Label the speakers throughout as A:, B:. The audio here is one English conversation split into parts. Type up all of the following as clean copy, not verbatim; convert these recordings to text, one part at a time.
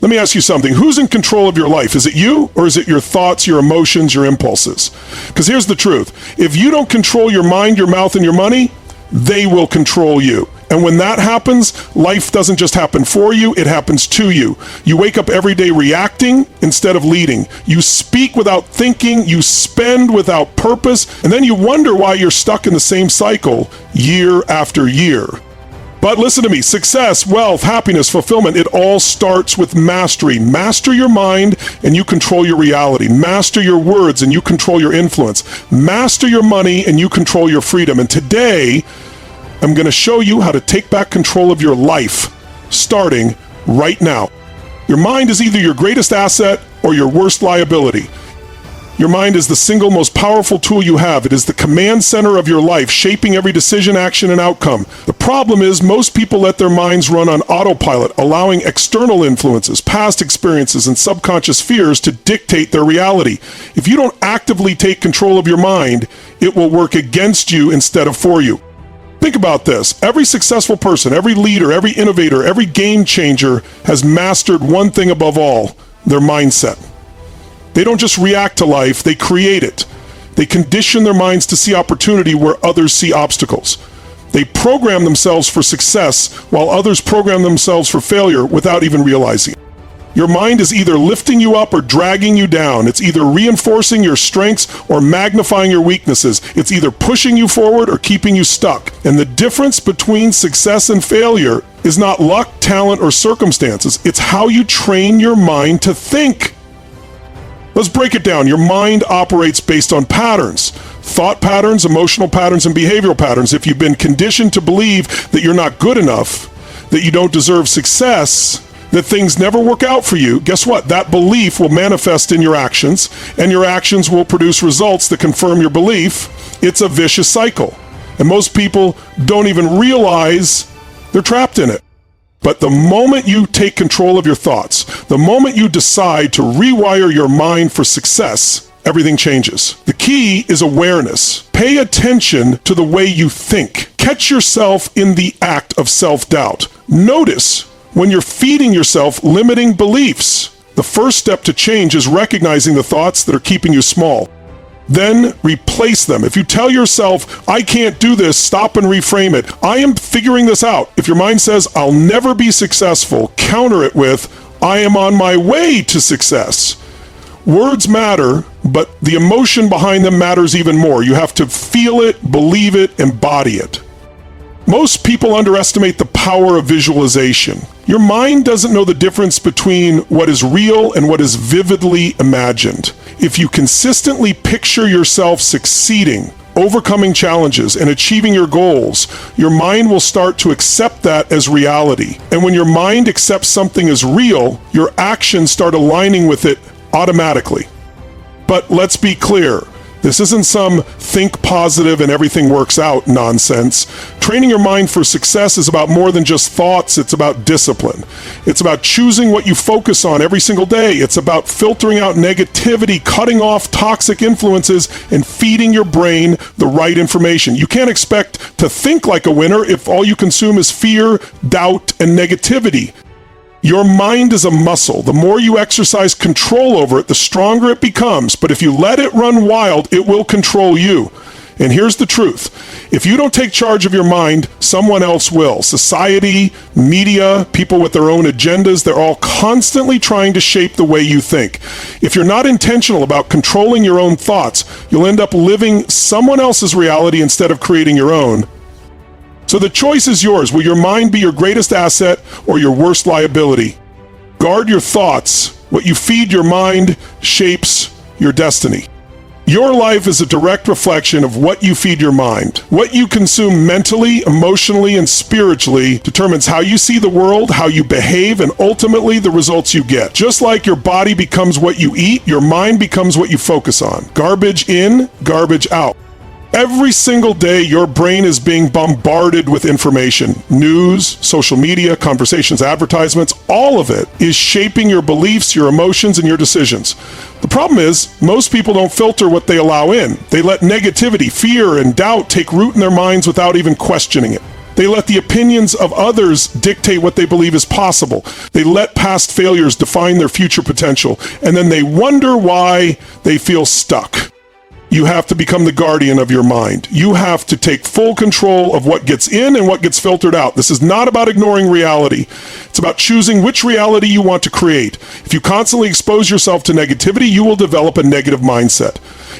A: Let me ask you something. Who's in control of your life? Is it you, or is it your thoughts, your emotions, your impulses? Because here's the truth. If you don't control your mind, your mouth, and your money, they will control you. And when that happens, life doesn't just happen for you, it happens to you. You wake up every day reacting instead of leading. You speak without thinking, you spend without purpose, and then you wonder why you're stuck in the same cycle year after year. But listen to me, success, wealth, happiness, fulfillment, it all starts with mastery. Master your mind and you control your reality. Master your words and you control your influence. Master your money and you control your freedom. And today, I'm going to show you how to take back control of your life, starting right now. Your mind is either your greatest asset or your worst liability. Your mind is the single most powerful tool you have. It is the command center of your life, shaping every decision, action, and outcome. The problem is most people let their minds run on autopilot, allowing external influences, past experiences, and subconscious fears to dictate their reality. If you don't actively take control of your mind, it will work against you instead of for you. Think about this. Every successful person, every leader, every innovator, every game changer has mastered one thing above all, their mindset. They don't just react to life, they create it. They condition their minds to see opportunity where others see obstacles. They program themselves for success while others program themselves for failure without even realizing it. Your mind is either lifting you up or dragging you down. It's either reinforcing your strengths or magnifying your weaknesses. It's either pushing you forward or keeping you stuck. And the difference between success and failure is not luck, talent, or circumstances. It's how you train your mind to think. Let's break it down. Your mind operates based on patterns. Thought patterns, emotional patterns, and behavioral patterns. If you've been conditioned to believe that you're not good enough, that you don't deserve success, that things never work out for you, guess what? That belief will manifest in your actions, and your actions will produce results that confirm your belief. It's a vicious cycle. And most people don't even realize they're trapped in it. But the moment you take control of your thoughts, the moment you decide to rewire your mind for success, everything changes. The key is awareness. Pay attention to the way you think. Catch yourself in the act of self-doubt. Notice when you're feeding yourself limiting beliefs. The first step to change is recognizing the thoughts that are keeping you small. Then replace them. If you tell yourself, I can't do this, stop and reframe it. I am figuring this out. If your mind says, I'll never be successful, counter it with, I am on my way to success. Words matter, but the emotion behind them matters even more. You have to feel it, believe it, embody it. Most people underestimate the power of visualization. Your mind doesn't know the difference between what is real and what is vividly imagined. If you consistently picture yourself succeeding, overcoming challenges, and achieving your goals, your mind will start to accept that as reality. And when your mind accepts something as real, your actions start aligning with it automatically. But let's be clear. This isn't some think positive and everything works out nonsense. Training your mind for success is about more than just thoughts. It's about discipline. It's about choosing what you focus on every single day. It's about filtering out negativity, cutting off toxic influences, and feeding your brain the right information. You can't expect to think like a winner if all you consume is fear, doubt, and negativity. Your mind is a muscle. The more you exercise control over it, the stronger it becomes. But if you let it run wild, it will control you. And here's the truth. If you don't take charge of your mind, someone else will. Society, media, people with their own agendas, they're all constantly trying to shape the way you think. If you're not intentional about controlling your own thoughts, you'll end up living someone else's reality instead of creating your own. So the choice is yours. Will your mind be your greatest asset or your worst liability? Guard your thoughts. What you feed your mind shapes your destiny. Your life is a direct reflection of what you feed your mind. What you consume mentally, emotionally, and spiritually determines how you see the world, how you behave, and ultimately the results you get. Just like your body becomes what you eat, your mind becomes what you focus on. Garbage in, garbage out. Every single day, your brain is being bombarded with information. News, social media, conversations, advertisements, all of it is shaping your beliefs, your emotions, and your decisions. The problem is, most people don't filter what they allow in. They let negativity, fear, and doubt take root in their minds without even questioning it. They let the opinions of others dictate what they believe is possible. They let past failures define their future potential, and then they wonder why they feel stuck. You have to become the guardian of your mind. You have to take full control of what gets in and what gets filtered out. This is not about ignoring reality. It's about choosing which reality you want to create. If you constantly expose yourself to negativity, you will develop a negative mindset.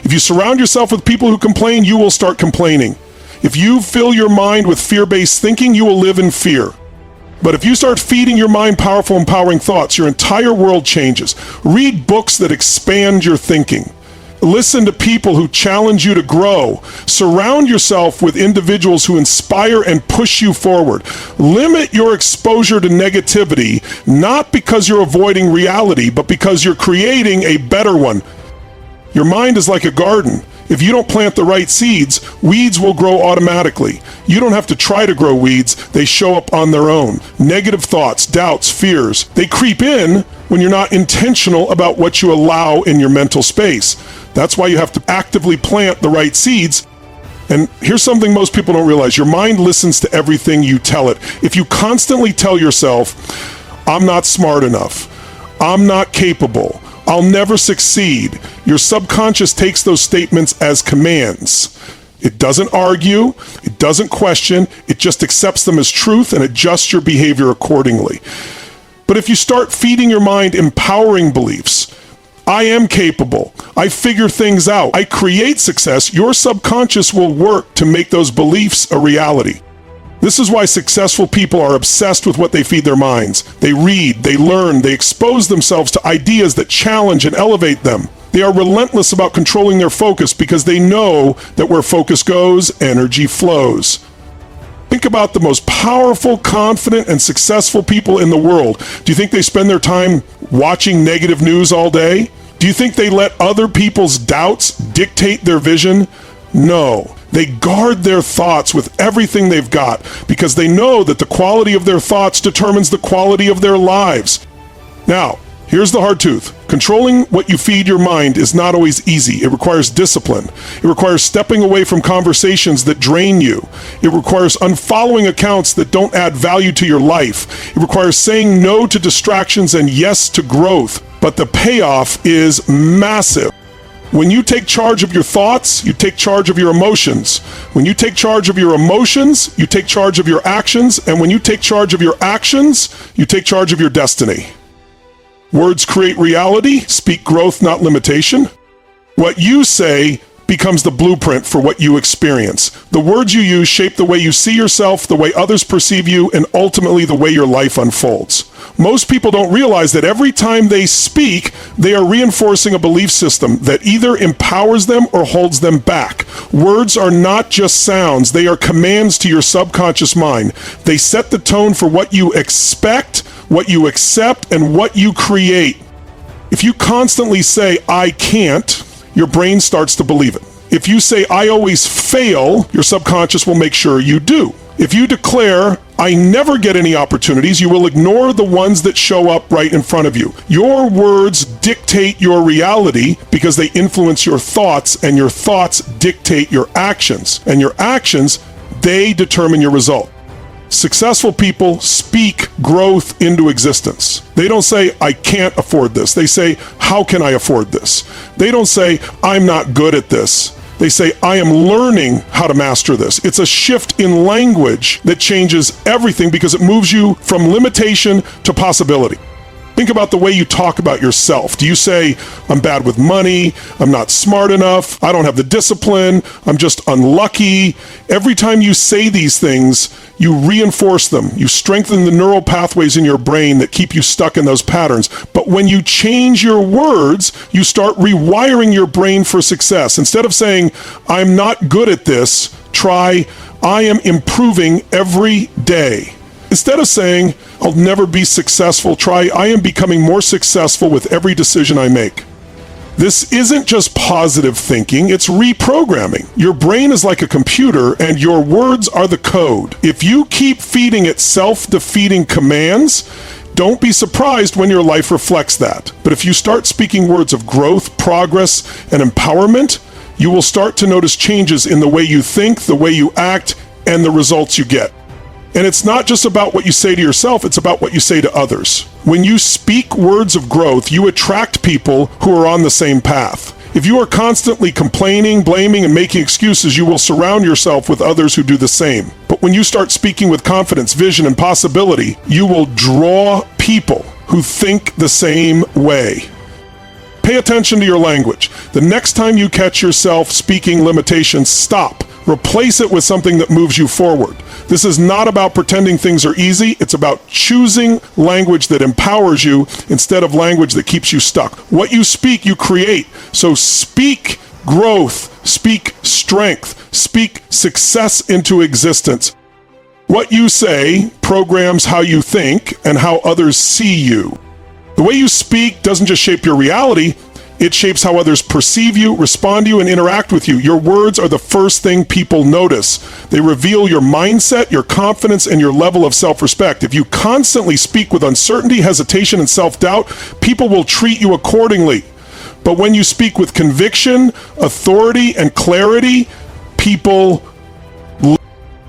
A: If you surround yourself with people who complain, you will start complaining. If you fill your mind with fear-based thinking, you will live in fear. But if you start feeding your mind powerful, empowering thoughts, your entire world changes. Read books that expand your thinking. Listen to people who challenge you to grow. Surround yourself with individuals who inspire and push you forward. Limit your exposure to negativity, not because you're avoiding reality, but because you're creating a better one. Your mind is like a garden. If you don't plant the right seeds, weeds will grow automatically. You don't have to try to grow weeds. They show up on their own. Negative thoughts, doubts, fears, they creep in when you're not intentional about what you allow in your mental space. That's why you have to actively plant the right seeds. And here's something most people don't realize. Your mind listens to everything you tell it. If you constantly tell yourself, I'm not smart enough, I'm not capable, I'll never succeed, your subconscious takes those statements as commands. It doesn't argue, it doesn't question, it just accepts them as truth and adjusts your behavior accordingly. But if you start feeding your mind empowering beliefs, I am capable, I figure things out, I create success, your subconscious will work to make those beliefs a reality. This is why successful people are obsessed with what they feed their minds. They read, they learn, they expose themselves to ideas that challenge and elevate them. They are relentless about controlling their focus because they know that where focus goes, energy flows. Think about the most powerful, confident, and successful people in the world. Do you think they spend their time watching negative news all day? Do you think they let other people's doubts dictate their vision? No. They guard their thoughts with everything they've got because they know that the quality of their thoughts determines the quality of their lives. Now, here's the hard truth. Controlling what you feed your mind is not always easy. It requires discipline. It requires stepping away from conversations that drain you. It requires unfollowing accounts that don't add value to your life. It requires saying no to distractions and yes to growth. But the payoff is massive. When you take charge of your thoughts, you take charge of your emotions. When you take charge of your emotions, you take charge of your actions. And when you take charge of your actions, you take charge of your destiny. Words create reality. Speak growth, not limitation. What you say becomes the blueprint for what you experience. The words you use shape the way you see yourself, the way others perceive you, and ultimately the way your life unfolds. Most people don't realize that every time they speak, they are reinforcing a belief system that either empowers them or holds them back. Words are not just sounds, they are commands to your subconscious mind. They set the tone for what you expect, what you accept, and what you create. If you constantly say, I can't, your brain starts to believe it. If you say, I always fail, your subconscious will make sure you do. If you declare, I never get any opportunities, you will ignore the ones that show up right in front of you. Your words dictate your reality because they influence your thoughts, and your thoughts dictate your actions. And your actions, they determine your result. Successful people speak growth into existence. They don't say, I can't afford this. They say, how can I afford this? They don't say, I'm not good at this. They say, I am learning how to master this. It's a shift in language that changes everything because it moves you from limitation to possibility. Think about the way you talk about yourself. Do you say, I'm bad with money, I'm not smart enough, I don't have the discipline, I'm just unlucky? Every time you say these things, you reinforce them. You strengthen the neural pathways in your brain that keep you stuck in those patterns. But when you change your words, you start rewiring your brain for success. Instead of saying, I'm not good at this, try, I am improving every day. Instead of saying, I'll never be successful, try, I am becoming more successful with every decision I make. This isn't just positive thinking, it's reprogramming. Your brain is like a computer and your words are the code. If you keep feeding it self-defeating commands, don't be surprised when your life reflects that. But if you start speaking words of growth, progress, and empowerment, you will start to notice changes in the way you think, the way you act, and the results you get. And it's not just about what you say to yourself, it's about what you say to others. When you speak words of growth, you attract people who are on the same path. If you are constantly complaining, blaming, and making excuses, you will surround yourself with others who do the same. But when you start speaking with confidence, vision, and possibility, you will draw people who think the same way. Pay attention to your language. The next time you catch yourself speaking limitations, stop. Replace it with something that moves you forward. This is not about pretending things are easy. It's about choosing language that empowers you instead of language that keeps you stuck. What you speak, you create. So speak growth, speak strength, speak success into existence. What you say programs how you think and how others see you. The way you speak doesn't just shape your reality, it shapes how others perceive you, respond to you, and interact with you. Your words are the first thing people notice. They reveal your mindset, your confidence, and your level of self-respect. If you constantly speak with uncertainty, hesitation, and self-doubt, people will treat you accordingly. But when you speak with conviction, authority, and clarity, people...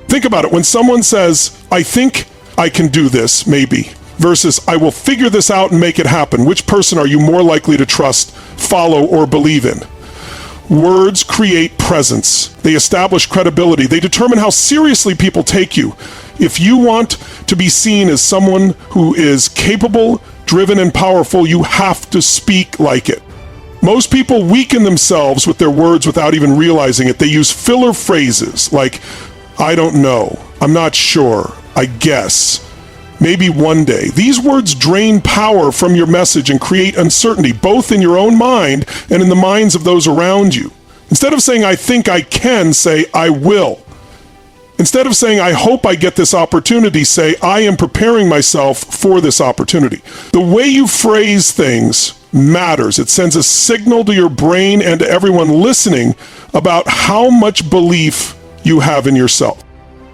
A: Think about it. When someone says, I think I can do this, maybe, versus I will figure this out and make it happen, which person are you more likely to trust, follow, or believe in? Words create presence. They establish credibility. They determine how seriously people take you. If you want to be seen as someone who is capable, driven, and powerful, you have to speak like it. Most people weaken themselves with their words without even realizing it. They use filler phrases like, I don't know, I'm not sure, I guess, maybe one day. These words drain power from your message and create uncertainty, both in your own mind and in the minds of those around you. Instead of saying, I think I can, say, I will. Instead of saying, I hope I get this opportunity, say, I am preparing myself for this opportunity. The way you phrase things matters. It sends a signal to your brain and to everyone listening about how much belief you have in yourself.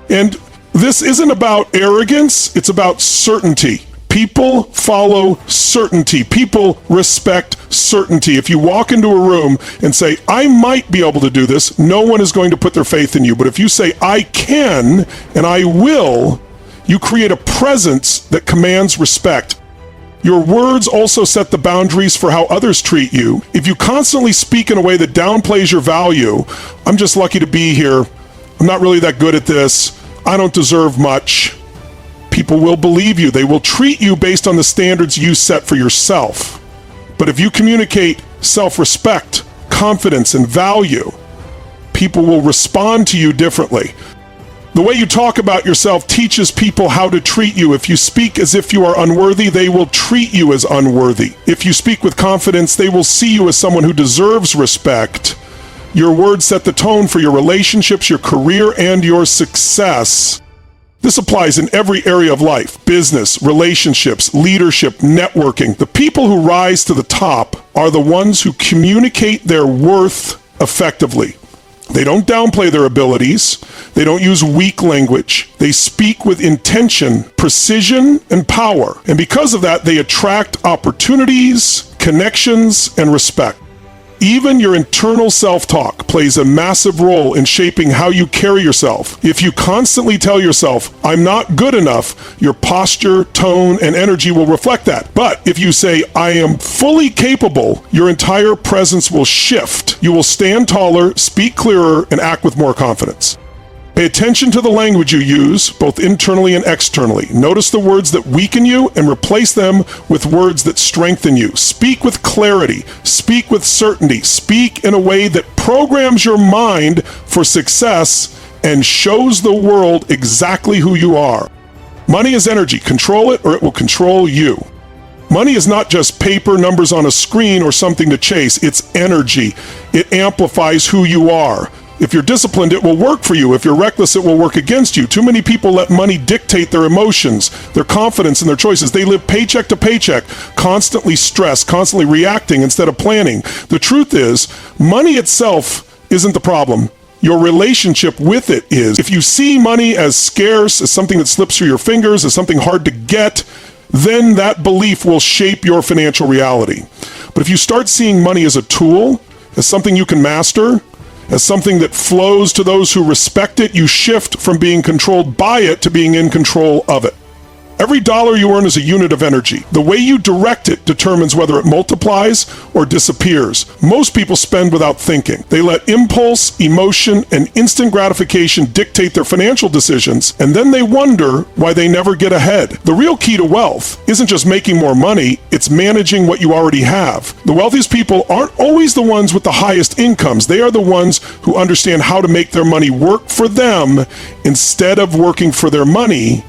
A: And this isn't about arrogance, it's about certainty. People follow certainty. People respect certainty. If you walk into a room and say, I might be able to do this, no one is going to put their faith in you. But if you say, I can and I will, you create a presence that commands respect. Your words also set the boundaries for how others treat you. If you constantly speak in a way that downplays your value, I'm just lucky to be here, I'm not really that good at this, I don't deserve much, people will believe you. They will treat you based on the standards you set for yourself. But if you communicate self-respect, confidence, and value, people will respond to you differently. The way you talk about yourself teaches people how to treat you. If you speak as if you are unworthy, they will treat you as unworthy. If you speak with confidence, they will see you as someone who deserves respect. Your words set the tone for your relationships, your career, and your success. This applies in every area of life: business, relationships, leadership, networking. The people who rise to the top are the ones who communicate their worth effectively. They don't downplay their abilities. They don't use weak language. They speak with intention, precision, and power. And because of that, they attract opportunities, connections, and respect. Even your internal self-talk plays a massive role in shaping how you carry yourself. If you constantly tell yourself, I'm not good enough, your posture, tone, and energy will reflect that. But if you say, I am fully capable, your entire presence will shift. You will stand taller, speak clearer, and act with more confidence. Pay attention to the language you use, both internally and externally. Notice the words that weaken you and replace them with words that strengthen you. Speak with clarity. Speak with certainty. Speak in a way that programs your mind for success and shows the world exactly who you are. Money is energy. Control it or it will control you. Money is not just paper, numbers on a screen, or something to chase. It's energy. It amplifies who you are. If you're disciplined, it will work for you. If you're reckless, it will work against you. Too many people let money dictate their emotions, their confidence, and their choices. They live paycheck to paycheck, constantly stressed, constantly reacting instead of planning. The truth is, money itself isn't the problem. Your relationship with it is. If you see money as scarce, as something that slips through your fingers, as something hard to get, then that belief will shape your financial reality. But if you start seeing money as a tool, as something you can master, as something that flows to those who respect it, you shift from being controlled by it to being in control of it. Every dollar you earn is a unit of energy. The way you direct it determines whether it multiplies or disappears. Most people spend without thinking. They let impulse, emotion, and instant gratification dictate their financial decisions, and then they wonder why they never get ahead. The real key to wealth isn't just making more money, it's managing what you already have. The wealthiest people aren't always the ones with the highest incomes. They are the ones who understand how to make their money work for them instead of working for their money.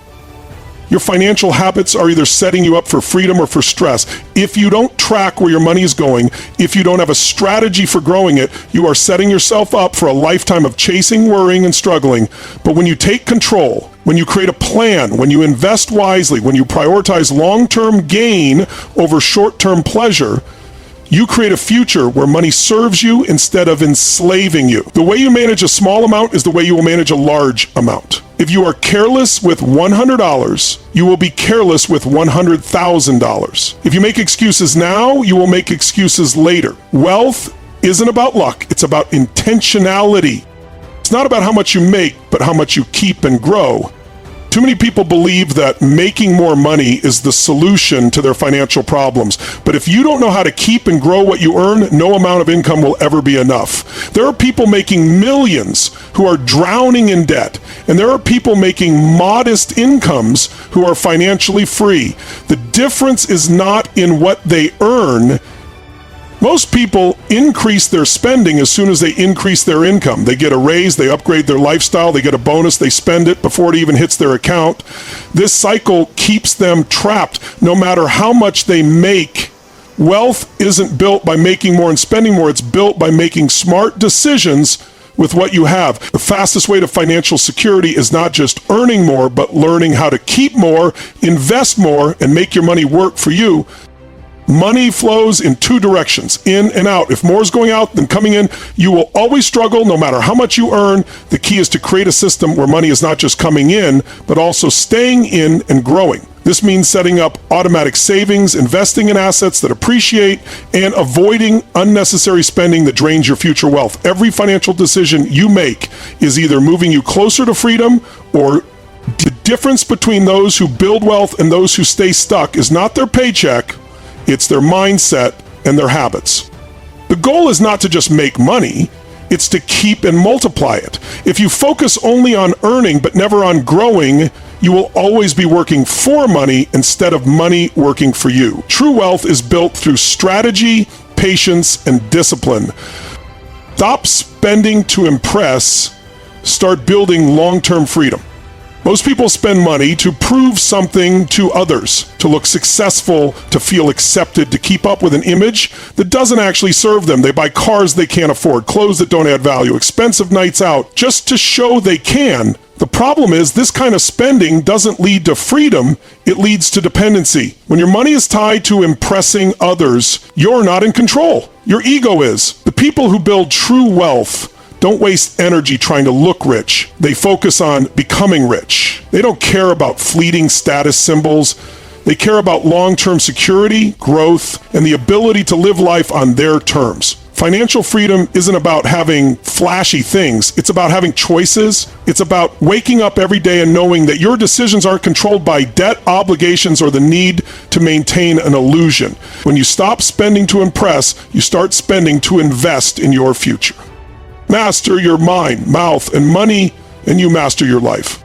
A: Your financial habits are either setting you up for freedom or for stress. If you don't track where your money is going, if you don't have a strategy for growing it, you are setting yourself up for a lifetime of chasing, worrying, and struggling. But when you take control, when you create a plan, when you invest wisely, when you prioritize long-term gain over short-term pleasure, you create a future where money serves you instead of enslaving you. The way you manage a small amount is the way you will manage a large amount. If you are careless with $100, you will be careless with $100,000. If you make excuses now, you will make excuses later. Wealth isn't about luck, it's about intentionality. It's not about how much you make, but how much you keep and grow. Too many people believe that making more money is the solution to their financial problems. But if you don't know how to keep and grow what you earn, no amount of income will ever be enough. There are people making millions who are drowning in debt, and there are people making modest incomes who are financially free. The difference is not in what they earn. Most people increase their spending as soon as they increase their income. They get a raise, they upgrade their lifestyle, they get a bonus, they spend it before it even hits their account. This cycle keeps them trapped no matter how much they make. Wealth isn't built by making more and spending more, it's built by making smart decisions with what you have. The fastest way to financial security is not just earning more, but learning how to keep more, invest more, and make your money work for you. Money flows in two directions, in and out. If more is going out than coming in, you will always struggle no matter how much you earn. The key is to create a system where money is not just coming in, but also staying in and growing. This means setting up automatic savings, investing in assets that appreciate, and avoiding unnecessary spending that drains your future wealth. Every financial decision you make is either moving you closer to freedom or the difference between those who build wealth and those who stay stuck is not their paycheck, it's their mindset and their habits. The goal is not to just make money, it's to keep and multiply it. If you focus only on earning but never on growing, you will always be working for money instead of money working for you. True wealth is built through strategy, patience, and discipline. Stop spending to impress, start building long-term freedom. Most people spend money to prove something to others, to look successful, to feel accepted, to keep up with an image that doesn't actually serve them. They buy cars they can't afford, clothes that don't add value, expensive nights out, just to show they can. The problem is this kind of spending doesn't lead to freedom, it leads to dependency. When your money is tied to impressing others, you're not in control. Your ego is. The people who build true wealth don't waste energy trying to look rich. They focus on becoming rich. They don't care about fleeting status symbols. They care about long-term security, growth, and the ability to live life on their terms. Financial freedom isn't about having flashy things. It's about having choices. It's about waking up every day and knowing that your decisions aren't controlled by debt, obligations, or the need to maintain an illusion. When you stop spending to impress, you start spending to invest in your future. Master your mind, mouth, and money, and you master your life.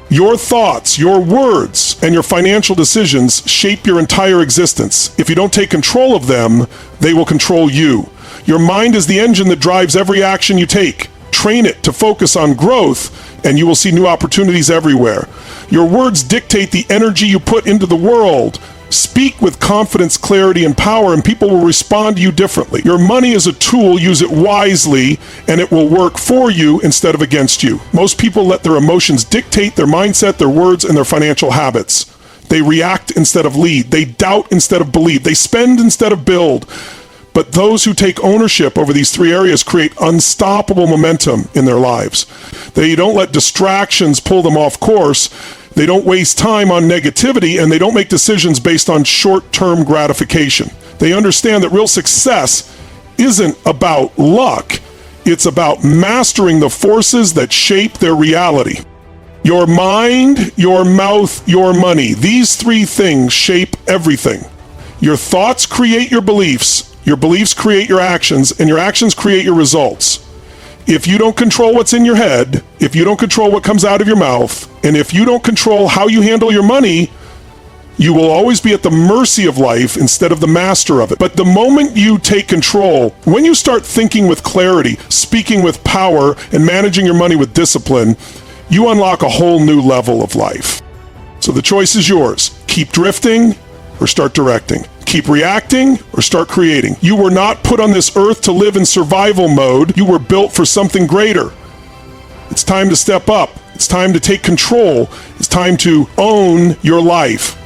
A: Your thoughts, your words, and your financial decisions shape your entire existence. If you don't take control of them, they will control you. Your mind is the engine that drives every action you take. Train it to focus on growth, and you will see new opportunities everywhere. Your words dictate the energy you put into the world. Speak with confidence, clarity, and power, and people will respond to you differently. Your money is a tool. Use it wisely, and it will work for you instead of against you. Most people let their emotions dictate their mindset, their words, and their financial habits. They react instead of lead. They doubt instead of believe. They spend instead of build. But those who take ownership over these three areas create unstoppable momentum in their lives. They don't let distractions pull them off course. They don't waste time on negativity, and they don't make decisions based on short-term gratification. They understand that real success isn't about luck. It's about mastering the forces that shape their reality. Your mind, your mouth, your money. These three things shape everything. Your thoughts create your beliefs create your actions, and your actions create your results. If you don't control what's in your head, if you don't control what comes out of your mouth, and if you don't control how you handle your money, you will always be at the mercy of life instead of the master of it. But the moment you take control, when you start thinking with clarity, speaking with power, and managing your money with discipline, you unlock a whole new level of life. So the choice is yours. Keep drifting or start directing. Keep reacting or start creating. You were not put on this earth to live in survival mode. You were built for something greater. It's time to step up. It's time to take control. It's time to own your life.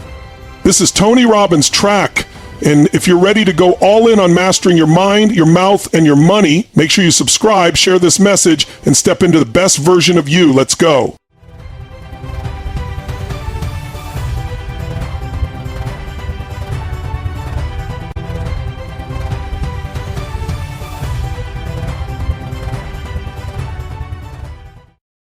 A: This is Tony Robbins' track. And if you're ready to go all in on mastering your mind, your mouth, and your money, make sure you subscribe, share this message, and step into the best version of you. Let's go.